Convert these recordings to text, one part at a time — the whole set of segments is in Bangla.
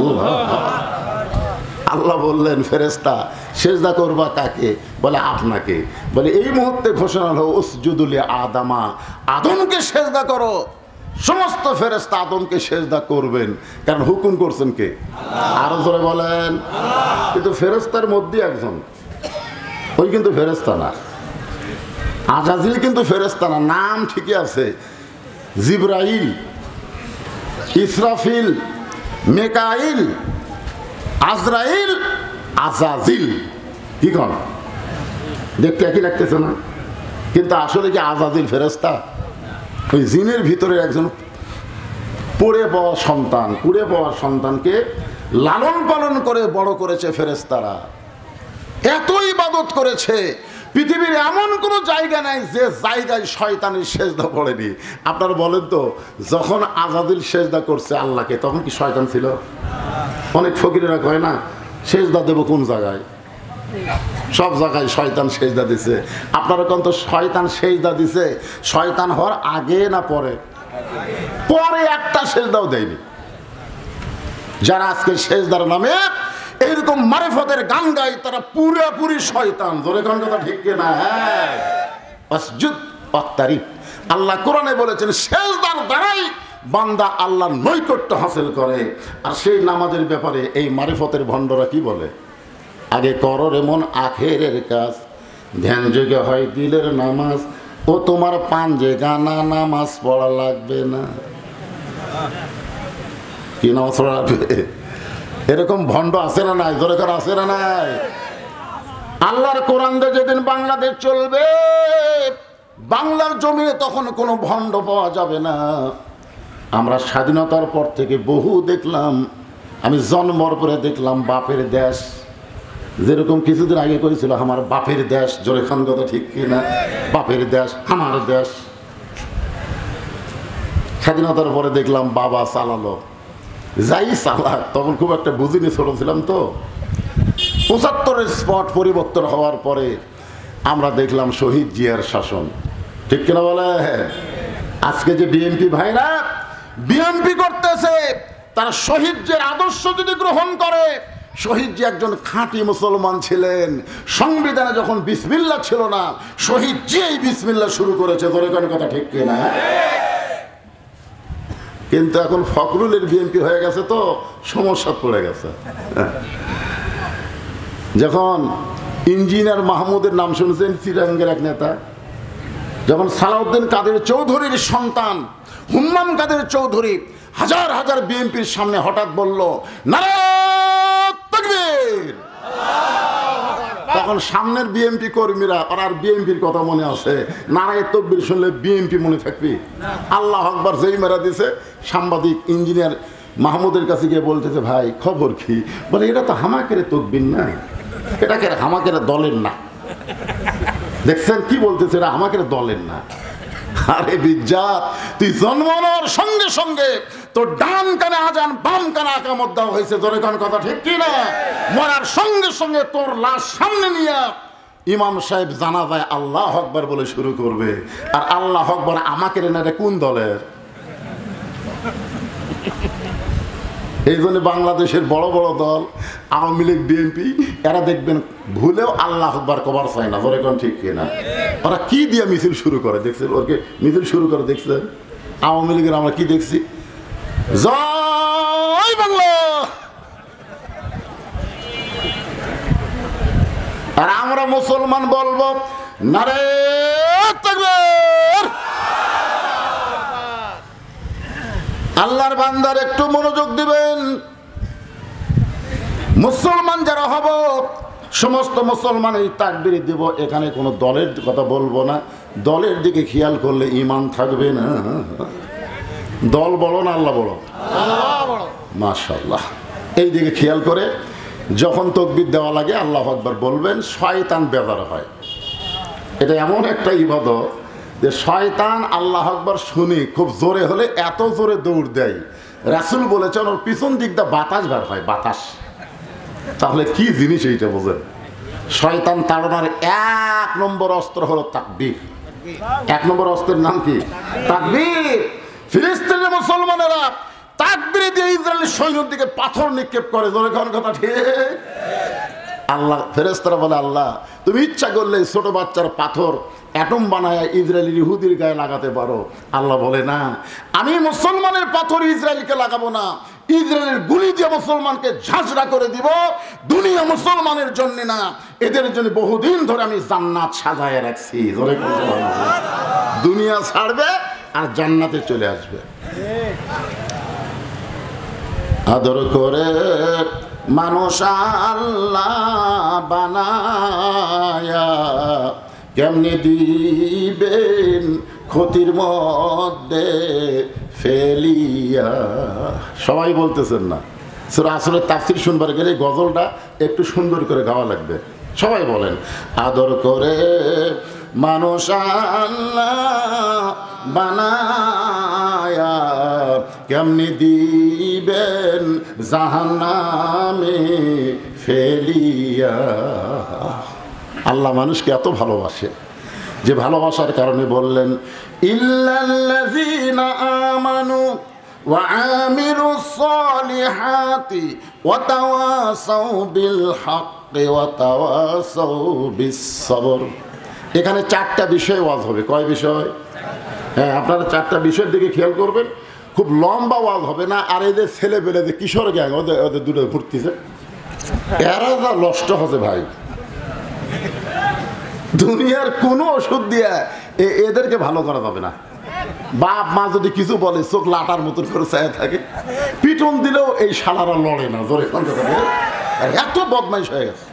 আল্লাহ। আল্লাহ বললেন ফেরেশতা সেজদা করবা কাকে? বলে আপনাকে। বলে এই মুহূর্তে ঘোষণা হলো উসজুদু লি আদামা, আদমকে সেজদা করো। সমস্ত ফেরেশতা আদমকে সেজদা করবেন, কারণ হুকুম করছেন কে? আরো জোরে বলেন। কিন্তু ফেরেশতার মধ্যে একজন, ওই কিন্তু ফেরেশতা না। আজাজিল কিন্তু ফেরেশতা না, নাম ঠিকই আছে। জিবরাইল, ইসরাফিল, মেকাইল, আজরাইল, আজাজিল। কি কন? দেখতে একই লাগতেছে না? কিন্তু আসলে কি আজাজিল ফেরেশতা? ওই জিনের ভিতরে একজন পড়ে পাওয়া সন্তান, কুড়ে পাওয়া সন্তানকে লালন পালন করে বড় করেছে ফেরেশতারা। এত ইবাদত করেছে, পৃথিবীর এমন কোনো জায়গা নাই যে জায়গায় শয়তানের সেজদা পড়েনি। আপনারা বলেন তো, যখন আজাদিল সেজদা করছে আল্লাহকে, তখন কি শয়তান ছিল? অনেক ফকিরেরা কয় না সেজদা দেব কোন জায়গায়? সব জায়গায় শয়তান সেজদা দিছে। আপনারা কোন তো শয়তান সেজদা দিছে শয়তান হওয়ার আগে না পরে? পরে একটা সেজদাও দেয়নি। যারা আজকে সেজদার নামে এইরকম মারিফতের গান গায়, তারা পুরোপুরি শয়তান। জোরে কোন কথা ঠিক কিনা? হ্যাঁ, ওয়াসজুদ ওয়াক্তারিব। আল্লাহ কোরআনে বলেছেন সেজদার দ্বারাই বান্দা আল্লাহর নৈকট্য হাসিল করে। আর সেই নামাজের ব্যাপারে এই মারিফতের ভণ্ডরা কি বলে? আগে করো রে মন আখেরের কাজ, ধ্যান যোগে হয় দিলের নামাজ, ও তোমার পাঞ্জে গানা নামাজ পড়া লাগবে না। কি নামাজ পড়া লাগবে? এরকম ভণ্ড আছে না নাই? জোরে করে আছে না নাই? আল্লাহর কোরআন দিয়ে যেদিন বাংলাদেশ চলবে, বাংলার জমিনে তখন কোনো ভণ্ড পাওয়া যাবে না। আমরা স্বাধীনতার পর থেকে বহু দেখলাম, আমি জন্মর পরে দেখলাম বাপের দেশ, যেরকম কিছুদিন আগে করেছিল আমার বাপের দেশ। জোরে খান কথা ঠিক কিনা? বাপের দেশ, আমার দেশ। স্বাধীনতার পরে দেখলাম বাবা চালালো, যাই চালাক, তখন খুব একটা বুঝিনি, ছোট ছিলাম তো। ৭৫-এর স্পট পরিবর্তন হওয়ার পরে আমরা দেখলাম শহীদ জিয়ার শাসন। ঠিক কিনা বলে? আজকে যে বিএনপি ভাইরা বিএনপি করতেছে, তারা শহীদ জিয়ার আদর্শ যদি গ্রহণ করে, শহীদ জি একজন খাঁটি মুসলমান ছিলেন। সংবিধানে যখন বিসমিল্লাহ ছিল না, শহীদ জি এই বিসমিল্লাহ শুরু করেছে। ধরে কোন কথা ঠিক কিনা? কিন্তু এখন ফখরুলের বিএনপি হয়ে গেছে তো সমস্যা পড়ে গেছে। যখন ইঞ্জিনিয়ার মাহমুদের নাম শুনেছেন, চিটাগাঙ্গের এক নেতা, যখন সালাউদ্দিন কাদের চৌধুরীর সন্তান হুম্মাম কাদের চৌধুরী হাজার হাজার বিএনপির সামনে হঠাৎ বলল নারায়ে তাকবীর, তখন সামনের বিএনপি কর্মীরা আর বিএনপির কথা মনে আছে? নারায়ে তাকবীর শুনলে বিএনপি মনে থাকবে? আল্লাহু আকবার যেই মেরা দিছে, সাংবাদিক ইঞ্জিনিয়ার মাহমুদের কাছে গিয়ে বলতেছে ভাই খবর কি? বলে এটা তো হামাকের তাকবীর না, এটাকে হামাকের দলের না। দেখছেন কি বলতেছে? এটা আমাকে দলের না। আরে বিজ্জাত, তুই জন্মানোর সঙ্গে সঙ্গে তোর ডান কানে আজান, বাম কানে আকামত দেওয়া হয়েছে। ধরে কোন কথা ঠিক কিনা? মরার সঙ্গে সঙ্গে তোর লাশ সামনে নিয়ে ইমাম সাহেব জানাজায় আল্লাহু আকবার বলে শুরু করবে। আর আল্লাহু আকবার আমাকে না, এটা কোন দলের? এই জন্য বাংলাদেশের বড় বড় দল আওয়ামী লীগ, বিএনপি, এরা দেখবেন ভুলেও আল্লাহু আকবার কবার চায় না। ধরে কোন ঠিক কিনা? ওরা কি দিয়ে মিছিল শুরু করে দেখছেন? ওকে মিছিল শুরু করে দেখছেন? আওয়ামী লীগের আমরা কি দেখছি? জয় বাংলা। আর আমরা মুসলমান বলবো নারায়ে তাকবীর। আল্লাহর বান্দার একটু মনোযোগ দিবেন। মুসলমান যারা হব, সমস্ত মুসলমান এই তাকবীর দিব। এখানে কোনো দলের কথা বলবো না। দলের দিকে খেয়াল করলে ঈমান থাকবে না। দল বড় না আল্লাহ বড়? মাশাআল্লাহ। এই দিকে খেয়াল করে যখন তাকবীর দেওয়া লাগে আল্লাহু আকবার বলবেন, শয়তান বেজার হয়। এটা এমন একটা ইবাদত যে শয়তান আল্লাহু আকবার শুনি খুব জোরে হলে এত জোরে দৌড় দেয়, রাসূল বলেছেন ওর পিছন দিক দিয়ে বাতাস বের হয়, বাতাস। তাহলে কি জিনিস এইটা বোঝেন? শয়তান তাড়ানোর ১ নম্বর অস্ত্র হলো তাকবীর। ১ নম্বর অস্ত্রের নাম কি? তাকবীর। ফিলিস্তিনের মুসলমানেরা তাকবীর দিয়ে ইসরায়েলের সৈন্যের দিকে পাথর নিক্ষেপ করে। জোরে কোন কথা ঠিক? আল্লাহ ফেরেশতারা বলে, আল্লাহ তুমি ইচ্ছা করলে ছোট বাচ্চার পাথর অ্যাটম বানায় ইসরায়েলের ইহুদির গায়ে লাগাতে পারো। আল্লাহ বলে, না, আমি মুসলমানের পাথর ইসরায়েলকে লাগাবো না, ইসরায়েলের গুলি দিয়ে মুসলমানকে ঝাঁঝরা করে দিব। দুনিয়া মুসলমানের জন্য না, এদের জন্য বহুদিন ধরে আমি জান্নাত সাজায় রাখছি। দুনিয়া ছাড়বে আর জান্নাতে চলে আসবে। আদর করে মানুষ আল্লাহ বানায়া কেমনে দিবেন ক্ষতির মধ্যে ফেলিয়া। সবাই বলতেছেন না, সূরা আসরের তাফসীর শুনবার গেলে গজলটা একটু সুন্দর করে গাওয়া লাগবে। সবাই বলেন, আদর করে মানুষ আল্লাহ বানায়া কেমনি দিবেন জাহান্নামে ফেলিয়া। আল্লাহ মানুষকে এত ভালোবাসে যে ভালোবাসার কারণে বললেন, ইল্লাল্লাযীনা আমানু ওয়া আমিলুস সালিহাতি ওয়া তাওয়াসাউ বিল হাক্কি ওয়া তাওয়াসাউ বিস সবর। এখানে 4টা বিষয় ওয়াজ হবে। কয় বিষয়? হ্যাঁ, আপনারা 4টা বিষয়ের দিকে খেয়াল করবেন। খুব লম্বা ওয়াজ হবে না। আর এই যে ছেলে পেলে যে কিশোর গ্যাং, ওদের দুটো ঘুরতেছে, এরা যা নষ্ট হচ্ছে ভাই। দুনিয়ার কোনো ওষুধ দিয়ে এদেরকে ভালো করা যাবে না। বাপ মা যদি কিছু বলে চোখ লাটার মতন করে চায় থাকে, পিটন দিলেও এই শালারা লড়ে না। জোরে এত বদমাইশ হয়ে গেছে।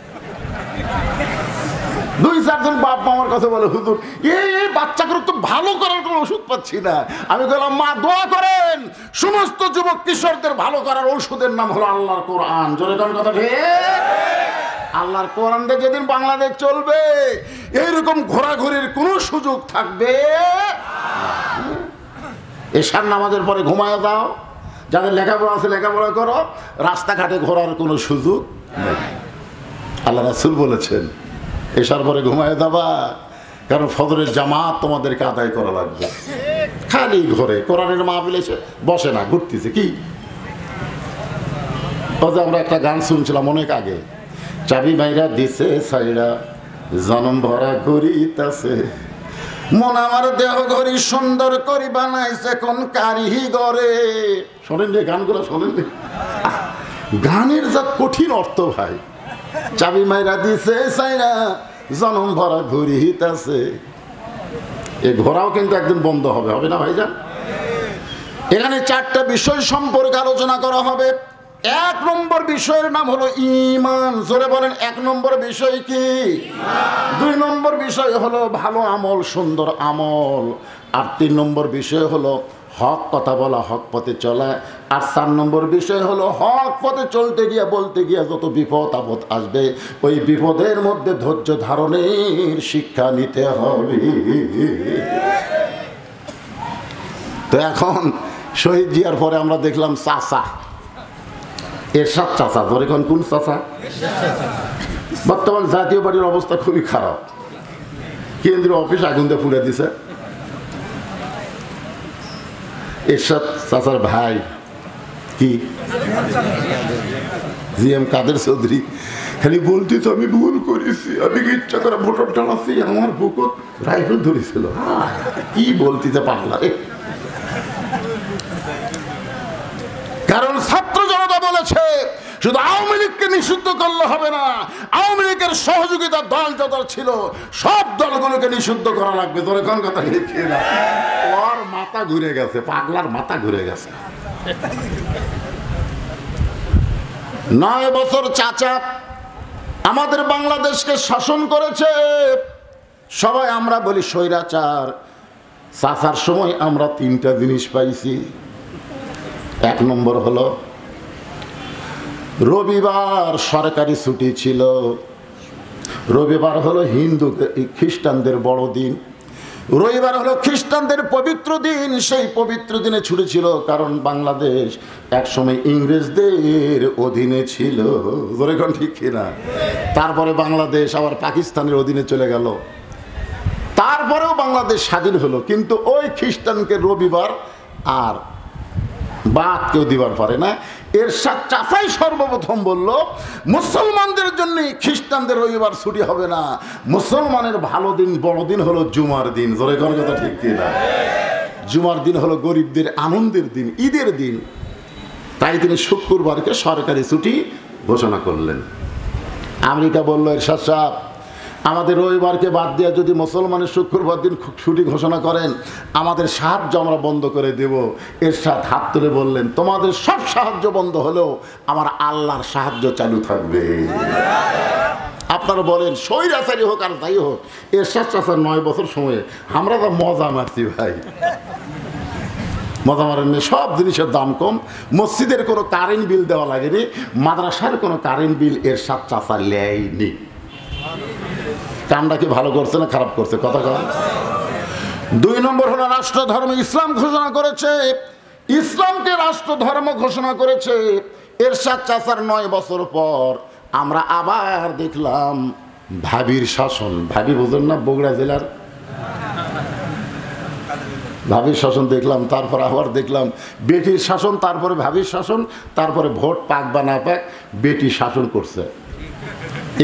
2-4 জন বাপ মা আমার কাছে বলে, হুজুর এই বাচ্চাকে তো ভালো করার কোনো ওষুধ পাচ্ছি না। আমি বললাম, মা দোয়া করেন, সমস্ত যুবক কিশোরদের ভালো করার ওষুধের নাম হলো আল্লাহর কোরআন। জোরে কোন কথা ঠিক? আল্লাহর কোরআনটা যেদিন বাংলাদেশ চলবে, এইরকম ঘোরাঘুরির কোনো সুযোগ থাকবে। এশার নামাজের পরে ঘুমায় যাও, যাদের লেখাপড়া আছে লেখাপড়া করো, রাস্তাঘাটে ঘোরার কোনো সুযোগ নেই। আল্লাহ রাসূল বলেছেন, এশার পরে ঘুমায় যাবা, কারণ ফজরের জামাত তোমাদেরকে আদায় করা লাগবে। খালি ঘরে কোরআনের মাহফিল এসে বসে না, ঘুরতেছে কি। আমরা একটা গান শুনছিলাম অনেক আগে, চাবি মাইরা দিছে সাইরা জনম ভরা করিতাছে, মন আমার দেহ ঘড়ি সুন্দর করি বানাইছে কোন কারিগরে। শোনেন যে গানগুলো, শোনেন গানের যা কঠিন অর্থ ভাই। চাবি মাইরা দিছে সাইরা জনম ভরা ঘুরিতাছে। এই ঘোরাও কিন্তু একদিন বন্ধ হবে, হবে না ভাইজান? এখানে 4টা বিষয় সম্পর্কে আলোচনা করা হবে। 1 নম্বর বিষয়ের নাম হলো ঈমান। জোরে বলেন, 1 নম্বর বিষয় কি? 2 নম্বর বিষয় হলো ভালো আমল, সুন্দর আমল। আর 3 নম্বর বিষয় হলো হক কথা বলা, হক পথে চলা। আর 4 নম্বর বিষয় হলো হক পথে চলতে গিয়ে বলতে গিয়ে যত বিপদ আপদ আসবে, ওই বিপদের মধ্যে ধৈর্য ধারণের শিক্ষা নিতে হবে। তো এখন শহীদ জিয়ার পরে আমরা দেখলাম চাচা, এরশাদ চাচা। ধরে কোন চাচা? বর্তমান জাতীয় পার্টির অবস্থা খুবই খারাপ। কেন্দ্রীয় অফিস আগুন দিয়ে পুড়ে দিছে। এরশাদ চাচার ভাই কি জিএম কাদের চৌধুরী খালি বলতে, তো আমি ভুল করেছি, আমি ইচ্ছা করে ভোটার টানাচ্ছি, আমার বুকত রাইফেল ধরেছিল। কি বলতে পারলা রে? কারণ ছাত্র জনতা বলেছে শুধু আওয়ামী লীগকে নিষিদ্ধ করলে হবে না, আওয়ামী লীগের সহযোগিতার দল যত ছিল সব দলগুলোকে নিষিদ্ধ করা লাগবে। তোর কোন কথা লিখে না, ওর মাথা ঘুরে গেছে, পাগলার মাথা ঘুরে গেছে। 9 বছর চাচা আমাদের বাংলাদেশকে শাসন করেছে। সবাই আমরা বলি স্বৈরাচার। চাচার সময় আমরা 3টা জিনিস পাইছি। 1 নম্বর হলো রবিবার সরকারি ছুটি ছিল। রবিবার হলো হিন্দু খ্রিস্টানদের বড় দিন, রবিবার হলো খ্রিস্টানদের পবিত্র দিন। সেই পবিত্র দিনে ছুটি ছিল, কারণ বাংলাদেশ একসময় ইংরেজদের অধীনে ছিল। যেরকম ঠিক কিনা? তারপরে বাংলাদেশ আবার পাকিস্তানের অধীনে চলে গেল, তারপরেও বাংলাদেশ স্বাধীন হলো। কিন্তু ওই খ্রিস্টানকে রবিবার আর বাদ কেউ দিবার পারে না। এরশাদ চাচাই সর্বপ্রথম বলল, মুসলমানদের জন্য খ্রিস্টানদের রবিবার ছুটি হবে না, মুসলমানের ভালো দিন বড় দিন হলো জুমার দিন। জোরে কোন কথা ঠিক কিনা? জুমার দিন হলো গরিবদের আনন্দের দিন, ঈদের দিন। তাই তিনি শুক্রবারকে সরকারি ছুটি ঘোষণা করলেন। আমেরিকা বলল, এরশাদ সাহেব, আমাদের রবিবারকে বাদ দিয়ে যদি মুসলমানের শুক্রবার দিন ছুটি ঘোষণা করেন, আমাদের সাহায্য আমরা বন্ধ করে দেব। এরশাদ হাত তুলে বললেন, তোমাদের সব সাহায্য বন্ধ হলেও আমার আল্লাহর সাহায্য চালু থাকবে। আপনারা বলেন স্বৈরাচারী হোক আর যাই হোক, এরশাদ চাচার 9 বছর সময়ে আমরা তো মজা মারছি ভাই। মজা মারেন, সব জিনিসের দাম কম, মসজিদের কোনো কারেন্ট বিল দেওয়া লাগেনি, মাদ্রাসার কোনো কারেন্ট বিল এরশাদ চাচা নেয়নি। কামটা কি ভালো করছে না খারাপ করছে? কথা কন। 2 নম্বর হলো রাষ্ট্র ধর্ম ইসলাম ঘোষণা করেছে, ইসলামকে রাষ্ট্র ধর্ম ঘোষণা করেছে এরশাদ চাচার 9 বছর পর। আমরা আবার দেখলাম ভাবির শাসন। ভাবি বুঝেন না, বগুড়া জেলার ভাবির শাসন দেখলাম, তারপর আবার দেখলাম বেটির শাসন, তারপরে ভাবির শাসন, তারপরে ভোট পাক বা না পাক বেটি শাসন করছে।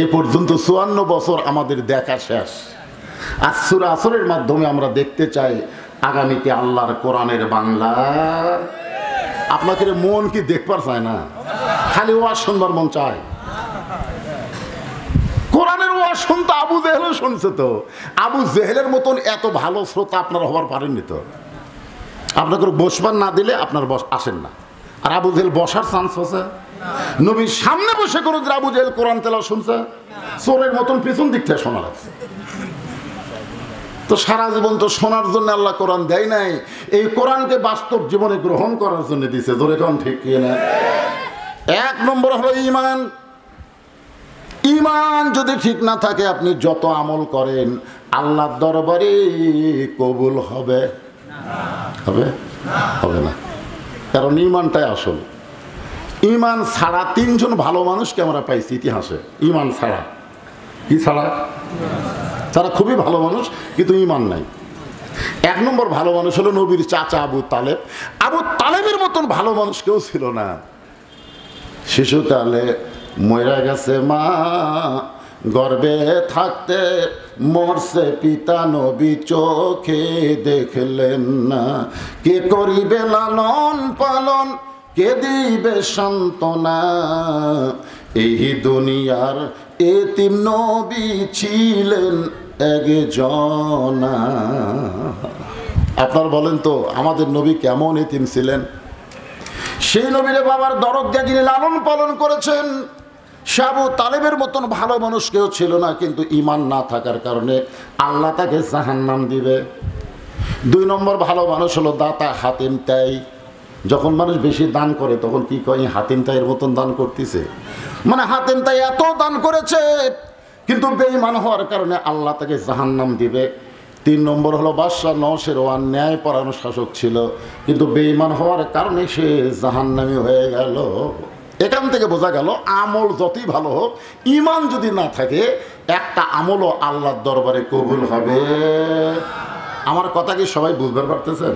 এ পর্যন্ত 54 বছর আমাদের দেখা শেষ। আর সূরা আসরের মাধ্যমে আমরা দেখতে চাই আগামীতে আল্লাহর কোরআনের বাংলা। আপনাকে মন কি দেখবার চায় না? খালি ওয়াজ শুনবার মন চায়। কোরআনের ওয়াজ শুনতে আবু জেহেলও শুনছে। তো আবু জেহেলের মতন এত ভালো শ্রোতা আপনারা হবার পারেননি। তো আপনাকে বসবার না দিলে আপনার আসেন না। আর আবু জেহেল বসার চান্স আছে? নবীর সামনে বসে কোনো আবু জেহেল কোরআন তেলাওয়াত শুনছে? চোরের মতন পিছন দিক থেকে শোনা লাগছে। তো সারা জীবন তো শোনার জন্য আল্লাহ কোরআন দেয় নাই, এই কোরআনকে বাস্তব জীবনে গ্রহণ করার জন্য দিছে। জোরে কোন ঠিক কি না? 1 নম্বর হলো ঈমান। ঈমান যদি ঠিক না থাকে, আপনি যত আমল করেন আল্লাহর দরবারে কবুল হবে? হবে? হবে না। কারণ ঈমানটাই আসল। ঈমান ছাড়া 3 জন ভালো মানুষকে আমরা পাইছি ইতিহাসে। ঈমান ছাড়া, কি ছাড়া? তারা খুবই ভালো মানুষ কিন্তু ঈমান নাই। 1 নম্বর ভালো মানুষ হলো নবীর চাচা আবু তালেব। আবু তালেবের মতন ভালো মানুষ কেউ ছিল না। শিশুকালে মরে গেছে মা, গর্ভে থাকতে মরছে পিতা, নবী চোখে দেখলেন না। কে করিবে লালন পালন, কে দিবে সান্ত্বনা, এই দুনিয়ার এতিম নবী ছিলেন একজনা। আপনার বলেন তো আমাদের নবী কেমন এতিম ছিলেন? সেই নবীর বাবার দরদ দিয়ে যিনি লালন পালন করেছেন, সে আবু তালেবের মতন ভালো মানুষ কেউ ছিল না। কিন্তু ঈমান না থাকার কারণে আল্লাহ তাকে জাহান্নাম দিবে। 2 নম্বর ভালো মানুষ হলো দাতা হাতিম তাই। যখন মানুষ বেশি দান করে তখন কি কয়, হাতিম তাইয়ের মতন দান করতেছে। মানে হাতিম তাই এত দান করেছে কিন্তু বেঈমান হওয়ার কারণে আল্লাহ তাকে জাহান্নাম দিবে। 3 নম্বর হলো বাদশাহ নওশেরওয়ান, ন্যায় পরায়ণ শাসক ছিল কিন্তু বেঈমান হওয়ার কারণে সে জাহান্নামী হয়ে গেল। এখান থেকে বোঝা গেল আমল যতই ভালো হোক, ঈমান যদি না থাকে একটা আমলও আল্লাহর দরবারে কবুল হবে। আমার কথা কি সবাই বুঝতে পারতেছেন?